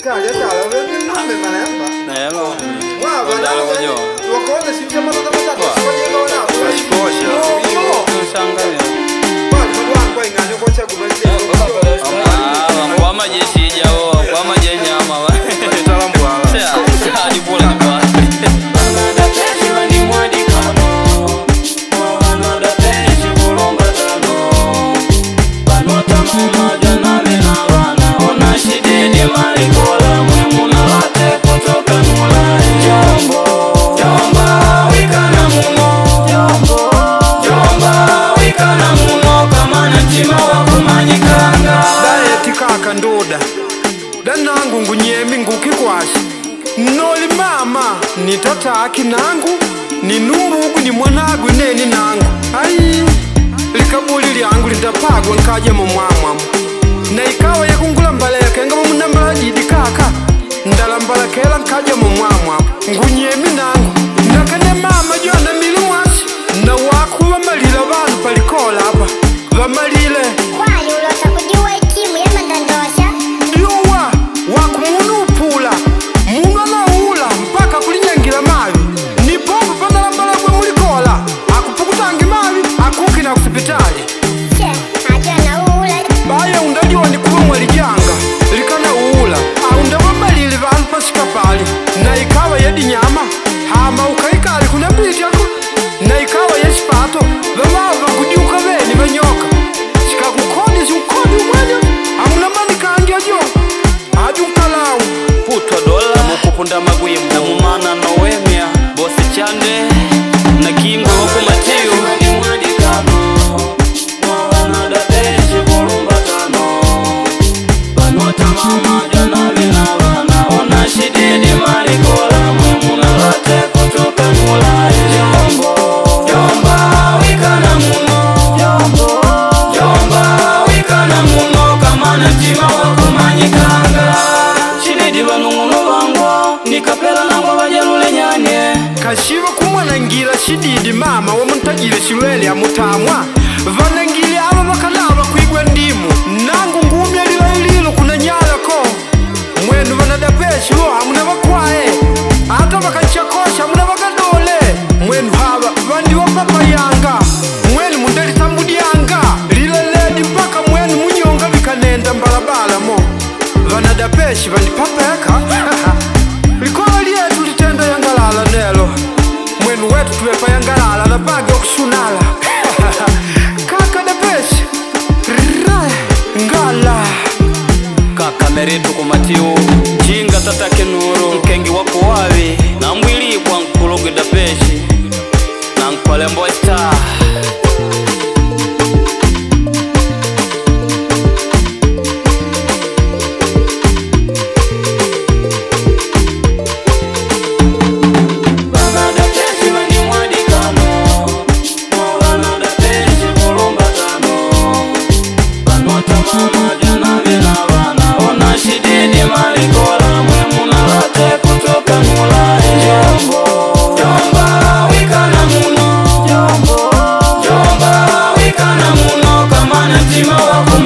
Italia tala nome manemba. Nelo. Guarda, Guardalo voglio. Lo conta si chiama da matata, si fa niente ora. La scoscia. Non sangalia. Guarda, qua in anno qua c'è come Kwa majeshi jao, kwa majeshi ama. Talambwa. Sasa di bola di bola. Ndoda danangu ngunyemi ngukikwashi noli mama ni tataki nangu ni numbugu ni mwanagu neni nangu ai likabuli lyangu lindapagwa nkaje mumwamwamu na ikawa yakungula mbaleka ngaba munambala jidi kaka ndalambala kela nkaje mumwamwamu ngunyemi nangu nakane mama jona milu mwasi na waku bamalila bantu palikola hapa bamalile kwayo ulota kujiwa ikimu ya mandandosha yuwa wakumunu upula munu anaula mpaka kulinyangira mavi ni pombo pandalambala kwe mulikola akupukutangi mavi akukina kusipitali che ajana ula baye undajua ni kuwa mwalijanga likana uula aundawamalili vantu pasikapali na ikawa yedi nyama hama ukaikali kuna mbiti yako na ikawa yesipato vamao vakudiuka veni vanyoka sikakukoni siukoni umwanya amunamani kandi ajo ajukalau Putwa dola mukupunda magwimu na mumana nowemia bosi chande na kingwe wako Mateo. Nikapela nango bajalule nyanye kashiva kumwanangira shididi mama wamuntagire shilwele amutamwa vanangili aba bakanaba kwigwa ndimu nangu ngumya lilaililo kuna nyalako mwenu vanadapeshi lo hamuna bakwae ata bakachakosha hamuna bakadole mwenu haba vandi wa papa yanga mwenu mundalitambudyanga lilaledi mpaka mwenu munyonga vikanenda mbalabala mo vanadapeshi vandipapeka likola lyetu litendo yangalala nelo mwenu wetu tuwepa yangalala na bagi okusunala kaka depeshi ngala kaka meretu kumatiu jinga tatake nuru nkengi wako wavi na mwili kwa nkulogu dapeshi na nkolembo star Jomba, wikana muno kama natima wako